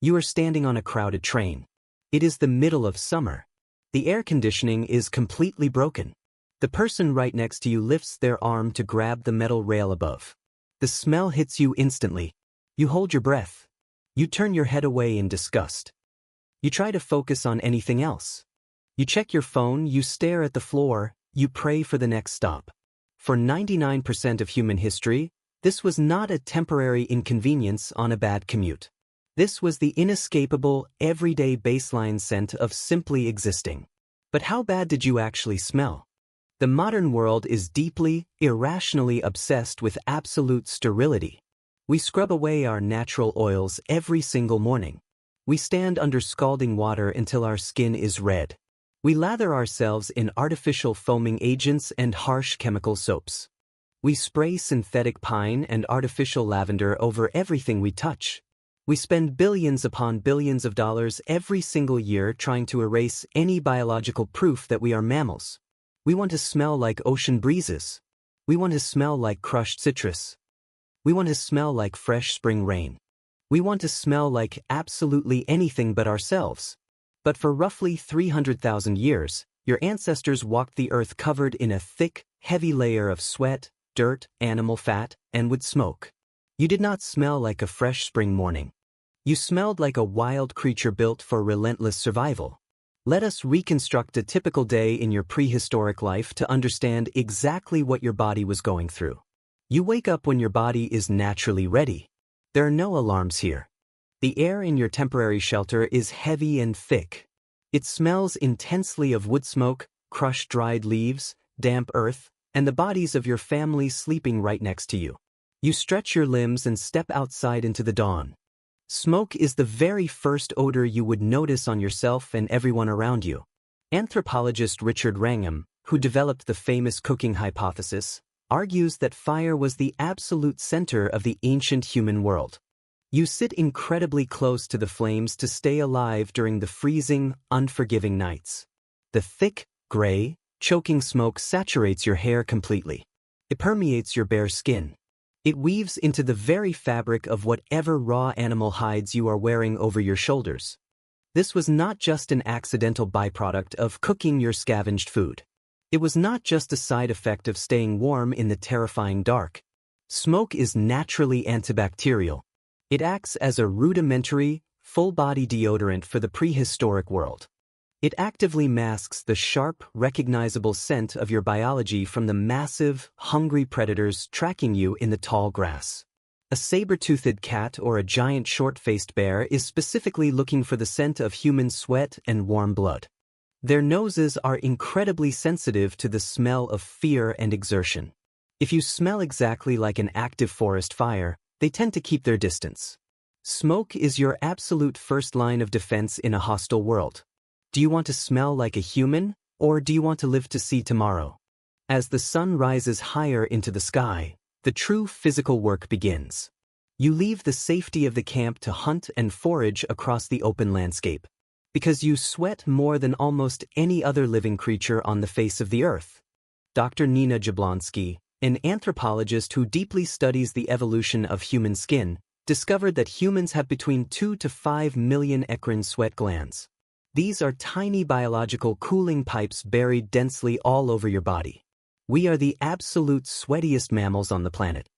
You are standing on a crowded train. It is the middle of summer. The air conditioning is completely broken. The person right next to you lifts their arm to grab the metal rail above. The smell hits you instantly. You hold your breath. You turn your head away in disgust. You try to focus on anything else. You check your phone, you stare at the floor, you pray for the next stop. For 99% of human history, this was not a temporary inconvenience on a bad commute. This was the inescapable, everyday baseline scent of simply existing. But how bad did you actually smell? The modern world is deeply, irrationally obsessed with absolute sterility. We scrub away our natural oils every single morning. We stand under scalding water until our skin is red. We lather ourselves in artificial foaming agents and harsh chemical soaps. We spray synthetic pine and artificial lavender over everything we touch. We spend billions upon billions of dollars every single year trying to erase any biological proof that we are mammals. We want to smell like ocean breezes. We want to smell like crushed citrus. We want to smell like fresh spring rain. We want to smell like absolutely anything but ourselves. But for roughly 300,000 years, your ancestors walked the earth covered in a thick, heavy layer of sweat, dirt, animal fat, and wood smoke. You did not smell like a fresh spring morning. You smelled like a wild creature built for relentless survival. Let us reconstruct a typical day in your prehistoric life to understand exactly what your body was going through. You wake up when your body is naturally ready. There are no alarms here. The air in your temporary shelter is heavy and thick. It smells intensely of wood smoke, crushed dried leaves, damp earth, and the bodies of your family sleeping right next to you. You stretch your limbs and step outside into the dawn. Smoke is the very first odor you would notice on yourself and everyone around you. Anthropologist Richard Wrangham, who developed the famous cooking hypothesis, argues that fire was the absolute center of the ancient human world. You sit incredibly close to the flames to stay alive during the freezing, unforgiving nights. The thick, gray, choking smoke saturates your hair completely. It permeates your bare skin. It weaves into the very fabric of whatever raw animal hides you are wearing over your shoulders. This was not just an accidental byproduct of cooking your scavenged food. It was not just a side effect of staying warm in the terrifying dark. Smoke is naturally antibacterial. It acts as a rudimentary, full-body deodorant for the prehistoric world. It actively masks the sharp, recognizable scent of your biology from the massive, hungry predators tracking you in the tall grass. A saber-toothed cat or a giant short-faced bear is specifically looking for the scent of human sweat and warm blood. Their noses are incredibly sensitive to the smell of fear and exertion. If you smell exactly like an active forest fire, they tend to keep their distance. Smoke is your absolute first line of defense in a hostile world. Do you want to smell like a human, or do you want to live to see tomorrow? As the sun rises higher into the sky, the true physical work begins. You leave the safety of the camp to hunt and forage across the open landscape. Because you sweat more than almost any other living creature on the face of the earth. Dr. Nina Jablonski, an anthropologist who deeply studies the evolution of human skin, discovered that humans have between 2 to 5 million eccrine sweat glands. These are tiny biological cooling pipes buried densely all over your body. We are the absolute sweatiest mammals on the planet.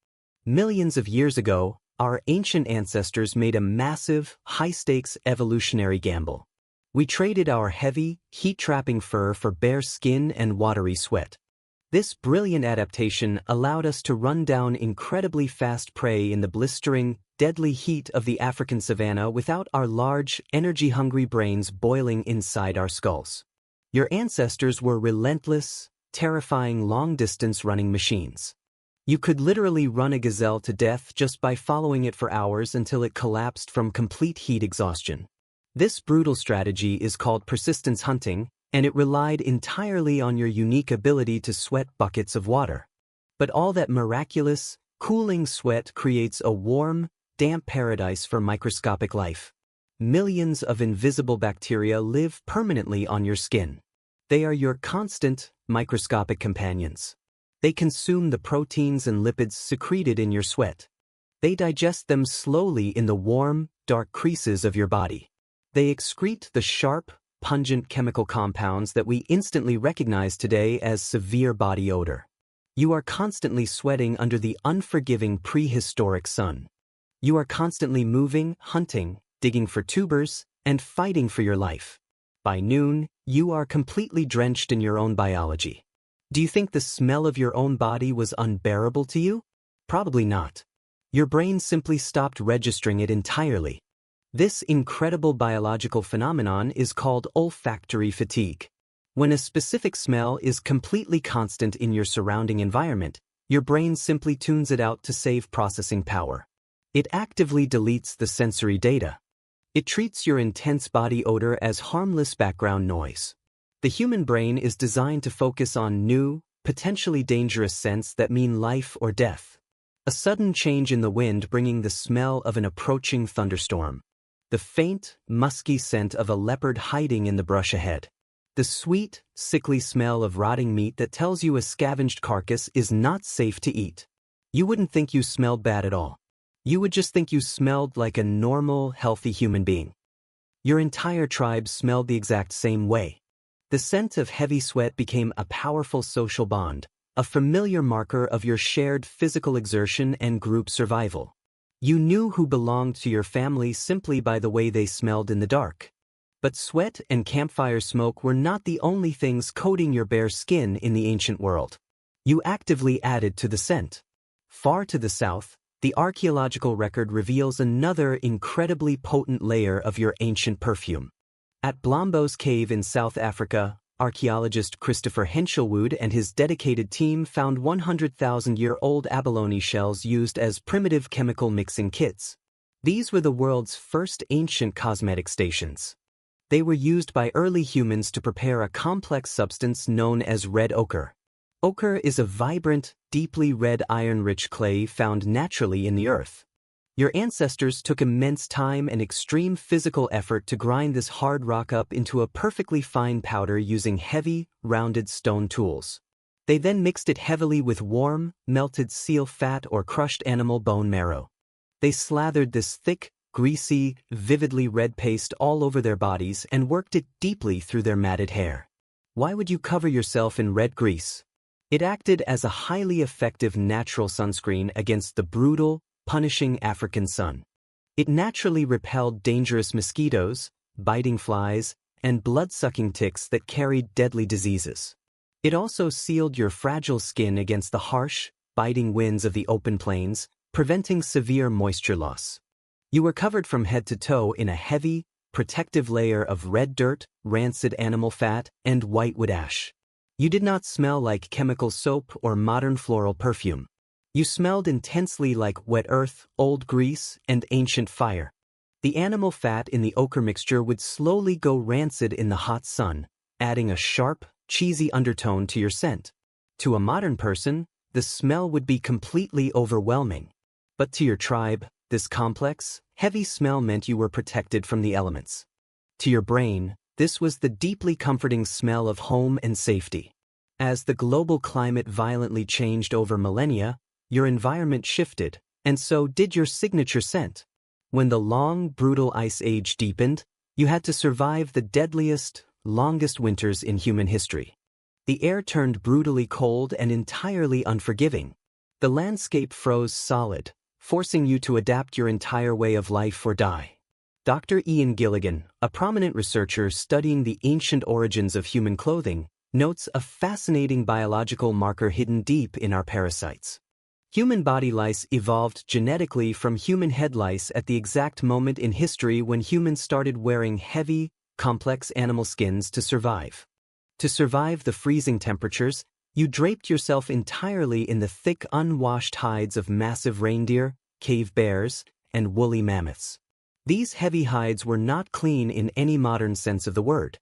Millions of years ago, our ancient ancestors made a massive, high-stakes evolutionary gamble. We traded our heavy, heat-trapping fur for bare skin and watery sweat. This brilliant adaptation allowed us to run down incredibly fast prey in the blistering, deadly heat of the African savanna without our large, energy-hungry brains boiling inside our skulls. Your ancestors were relentless, terrifying long-distance running machines. You could literally run a gazelle to death just by following it for hours until it collapsed from complete heat exhaustion. This brutal strategy is called persistence hunting, and it relied entirely on your unique ability to sweat buckets of water. But all that miraculous, cooling sweat creates a warm, damp paradise for microscopic life. Millions of invisible bacteria live permanently on your skin. They are your constant, microscopic companions. They consume the proteins and lipids secreted in your sweat. They digest them slowly in the warm, dark creases of your body. They excrete the sharp, pungent chemical compounds that we instantly recognize today as severe body odor. You are constantly sweating under the unforgiving prehistoric sun. You are constantly moving, hunting, digging for tubers, and fighting for your life. By noon, you are completely drenched in your own biology. Do you think the smell of your own body was unbearable to you? Probably not. Your brain simply stopped registering it entirely. This incredible biological phenomenon is called olfactory fatigue. When a specific smell is completely constant in your surrounding environment, your brain simply tunes it out to save processing power. It actively deletes the sensory data. It treats your intense body odor as harmless background noise. The human brain is designed to focus on new, potentially dangerous scents that mean life or death. A sudden change in the wind bringing the smell of an approaching thunderstorm. The faint, musky scent of a leopard hiding in the brush ahead. The sweet, sickly smell of rotting meat that tells you a scavenged carcass is not safe to eat. You wouldn't think you smelled bad at all. You would just think you smelled like a normal, healthy human being. Your entire tribe smelled the exact same way. The scent of heavy sweat became a powerful social bond, a familiar marker of your shared physical exertion and group survival. You knew who belonged to your family simply by the way they smelled in the dark. But sweat and campfire smoke were not the only things coating your bare skin in the ancient world. You actively added to the scent. Far to the south, the archaeological record reveals another incredibly potent layer of your ancient perfume. At Blombos Cave in South Africa, archaeologist Christopher Henshelwood and his dedicated team found 100,000-year-old abalone shells used as primitive chemical mixing kits. These were the world's first ancient cosmetic stations. They were used by early humans to prepare a complex substance known as red ochre. Ochre is a vibrant, deeply red iron-rich clay found naturally in the earth. Your ancestors took immense time and extreme physical effort to grind this hard rock up into a perfectly fine powder using heavy, rounded stone tools. They then mixed it heavily with warm, melted seal fat or crushed animal bone marrow. They slathered this thick, greasy, vividly red paste all over their bodies and worked it deeply through their matted hair. Why would you cover yourself in red grease? It acted as a highly effective natural sunscreen against the brutal, punishing African sun. It naturally repelled dangerous mosquitoes, biting flies, and blood-sucking ticks that carried deadly diseases. It also sealed your fragile skin against the harsh, biting winds of the open plains, preventing severe moisture loss. You were covered from head to toe in a heavy, protective layer of red dirt, rancid animal fat, and whitewood ash. You did not smell like chemical soap or modern floral perfume. You smelled intensely like wet earth, old grease, and ancient fire. The animal fat in the ochre mixture would slowly go rancid in the hot sun, adding a sharp, cheesy undertone to your scent. To a modern person, the smell would be completely overwhelming. But to your tribe, this complex, heavy smell meant you were protected from the elements. To your brain, this was the deeply comforting smell of home and safety. As the global climate violently changed over millennia, your environment shifted, and so did your signature scent. When the long, brutal ice age deepened, you had to survive the deadliest, longest winters in human history. The air turned brutally cold and entirely unforgiving. The landscape froze solid, forcing you to adapt your entire way of life or die. Dr. Ian Gilligan, a prominent researcher studying the ancient origins of human clothing, notes a fascinating biological marker hidden deep in our parasites. Human body lice evolved genetically from human head lice at the exact moment in history when humans started wearing heavy, complex animal skins to survive. To survive the freezing temperatures, you draped yourself entirely in the thick, unwashed hides of massive reindeer, cave bears, and woolly mammoths. These heavy hides were not clean in any modern sense of the word.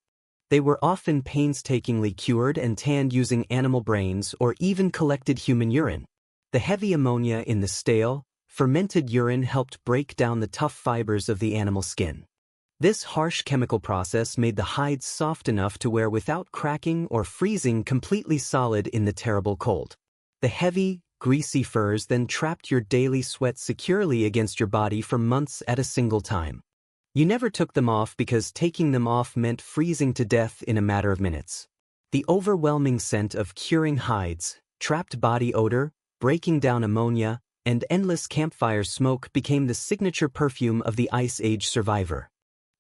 They were often painstakingly cured and tanned using animal brains or even collected human urine. The heavy ammonia in the stale, fermented urine helped break down the tough fibers of the animal skin. This harsh chemical process made the hides soft enough to wear without cracking or freezing completely solid in the terrible cold. The heavy, greasy furs then trapped your daily sweat securely against your body for months at a single time. You never took them off because taking them off meant freezing to death in a matter of minutes. The overwhelming scent of curing hides, trapped body odor, breaking down ammonia, and endless campfire smoke became the signature perfume of the Ice Age survivor.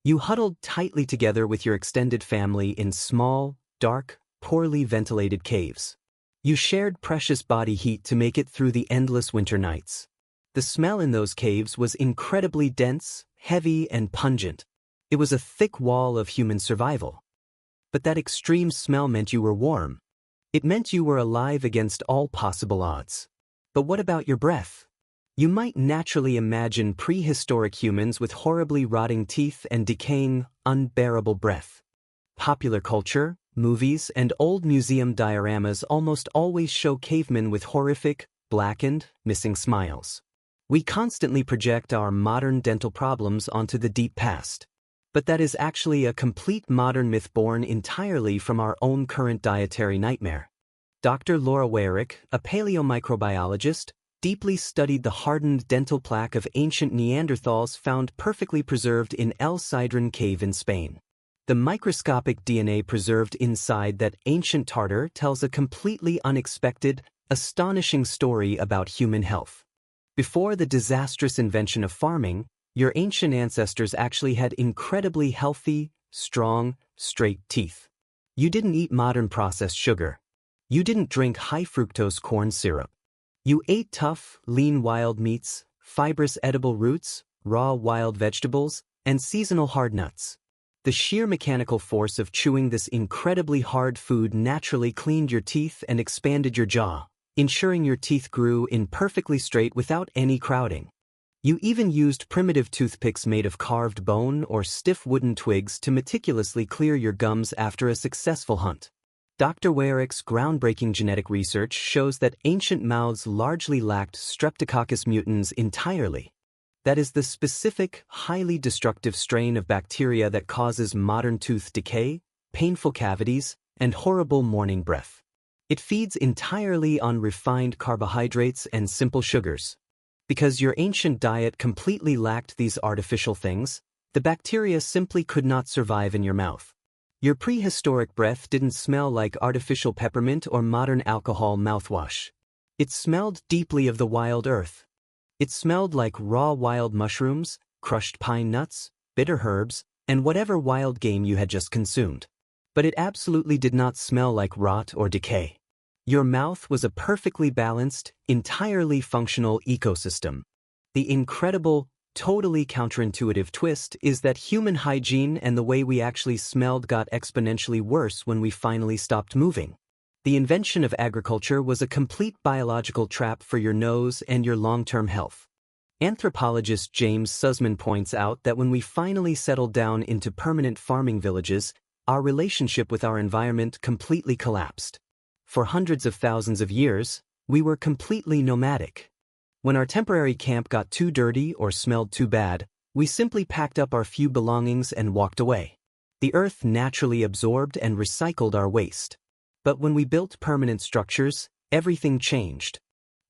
You huddled tightly together with your extended family in small, dark, poorly ventilated caves. You shared precious body heat to make it through the endless winter nights. The smell in those caves was incredibly dense, heavy, and pungent. It was a thick wall of human survival. But that extreme smell meant you were warm. It meant you were alive against all possible odds. But what about your breath? You might naturally imagine prehistoric humans with horribly rotting teeth and decaying, unbearable breath. Popular culture, movies, and old museum dioramas almost always show cavemen with horrific, blackened, missing smiles. We constantly project our modern dental problems onto the deep past. But that is actually a complete modern myth born entirely from our own current dietary nightmare. Dr. Laura Weyrich, a paleomicrobiologist, deeply studied the hardened dental plaque of ancient Neanderthals found perfectly preserved in El Sidrón cave in Spain. The microscopic DNA preserved inside that ancient tartar tells a completely unexpected, astonishing story about human health. Before the disastrous invention of farming, your ancient ancestors actually had incredibly healthy, strong, straight teeth. You didn't eat modern processed sugar. You didn't drink high-fructose corn syrup. You ate tough, lean wild meats, fibrous edible roots, raw wild vegetables, and seasonal hard nuts. The sheer mechanical force of chewing this incredibly hard food naturally cleaned your teeth and expanded your jaw, ensuring your teeth grew in perfectly straight without any crowding. You even used primitive toothpicks made of carved bone or stiff wooden twigs to meticulously clear your gums after a successful hunt. Dr. Weyrich's groundbreaking genetic research shows that ancient mouths largely lacked Streptococcus mutans entirely. That is the specific, highly destructive strain of bacteria that causes modern tooth decay, painful cavities, and horrible morning breath. It feeds entirely on refined carbohydrates and simple sugars. Because your ancient diet completely lacked these artificial things, the bacteria simply could not survive in your mouth. Your prehistoric breath didn't smell like artificial peppermint or modern alcohol mouthwash. It smelled deeply of the wild earth. It smelled like raw wild mushrooms, crushed pine nuts, bitter herbs, and whatever wild game you had just consumed. But it absolutely did not smell like rot or decay. Your mouth was a perfectly balanced, entirely functional ecosystem. The incredible, totally counterintuitive twist is that human hygiene and the way we actually smelled got exponentially worse when we finally stopped moving. The invention of agriculture was a complete biological trap for your nose and your long-term health. Anthropologist James Sussman points out that when we finally settled down into permanent farming villages, our relationship with our environment completely collapsed. For hundreds of thousands of years, we were completely nomadic. When our temporary camp got too dirty or smelled too bad, we simply packed up our few belongings and walked away. The earth naturally absorbed and recycled our waste. But when we built permanent structures, everything changed.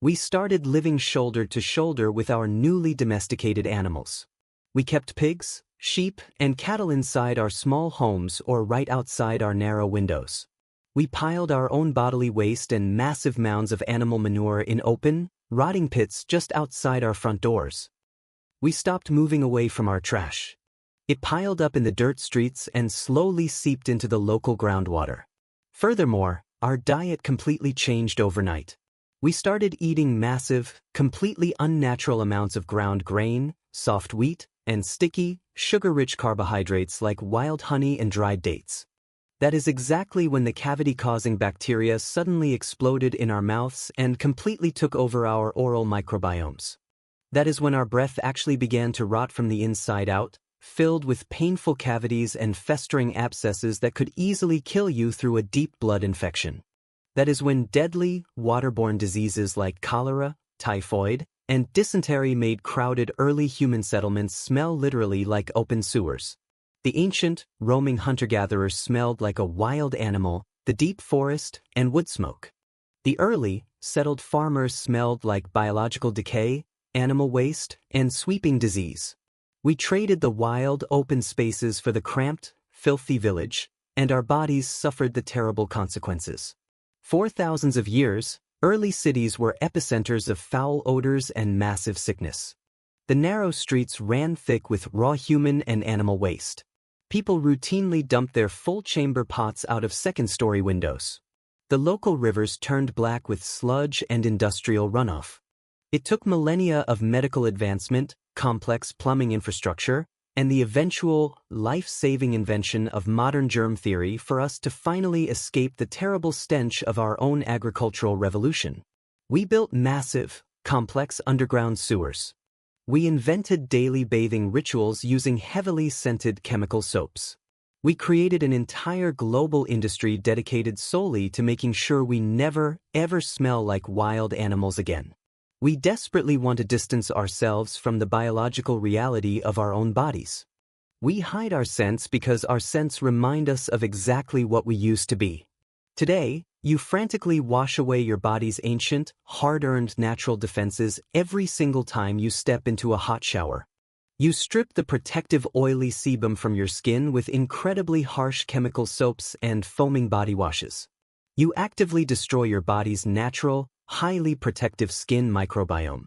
We started living shoulder to shoulder with our newly domesticated animals. We kept pigs, sheep, and cattle inside our small homes or right outside our narrow windows. We piled our own bodily waste and massive mounds of animal manure in open, rotting pits just outside our front doors. We stopped moving away from our trash. It piled up in the dirt streets and slowly seeped into the local groundwater. Furthermore, our diet completely changed overnight. We started eating massive, completely unnatural amounts of ground grain, soft wheat, and sticky, sugar-rich carbohydrates like wild honey and dried dates. That is exactly when the cavity-causing bacteria suddenly exploded in our mouths and completely took over our oral microbiomes. That is when our breath actually began to rot from the inside out, filled with painful cavities and festering abscesses that could easily kill you through a deep blood infection. That is when deadly, waterborne diseases like cholera, typhoid, and dysentery made crowded early human settlements smell literally like open sewers. The ancient, roaming hunter-gatherers smelled like a wild animal, the deep forest, and woodsmoke. The early, settled farmers smelled like biological decay, animal waste, and sweeping disease. We traded the wild, open spaces for the cramped, filthy village, and our bodies suffered the terrible consequences. For thousands of years, early cities were epicenters of foul odors and massive sickness. The narrow streets ran thick with raw human and animal waste. People routinely dumped their full-chamber pots out of second-story windows. The local rivers turned black with sludge and industrial runoff. It took millennia of medical advancement, complex plumbing infrastructure, and the eventual, life-saving invention of modern germ theory for us to finally escape the terrible stench of our own agricultural revolution. We built massive, complex underground sewers. We invented daily bathing rituals using heavily scented chemical soaps. We created an entire global industry dedicated solely to making sure we never, ever smell like wild animals again. We desperately want to distance ourselves from the biological reality of our own bodies. We hide our scents because our scents remind us of exactly what we used to be. Today, you frantically wash away your body's ancient, hard-earned natural defenses every single time you step into a hot shower. You strip the protective oily sebum from your skin with incredibly harsh chemical soaps and foaming body washes. You actively destroy your body's natural, highly protective skin microbiome.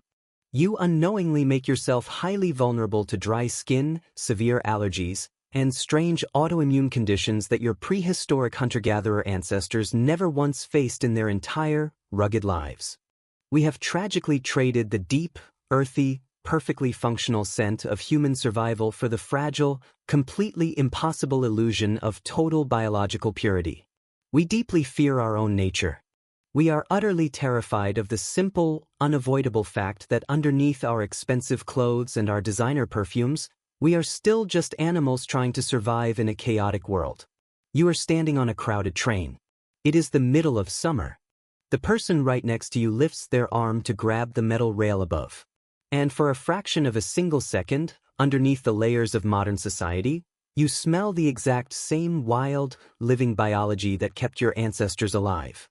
You unknowingly make yourself highly vulnerable to dry skin, severe allergies, and strange autoimmune conditions that your prehistoric hunter-gatherer ancestors never once faced in their entire, rugged lives. We have tragically traded the deep, earthy, perfectly functional scent of human survival for the fragile, completely impossible illusion of total biological purity. We deeply fear our own nature. We are utterly terrified of the simple, unavoidable fact that underneath our expensive clothes and our designer perfumes, we are still just animals trying to survive in a chaotic world. You are standing on a crowded train. It is the middle of summer. The person right next to you lifts their arm to grab the metal rail above. And for a fraction of a single second, underneath the layers of modern society, you smell the exact same wild, living biology that kept your ancestors alive.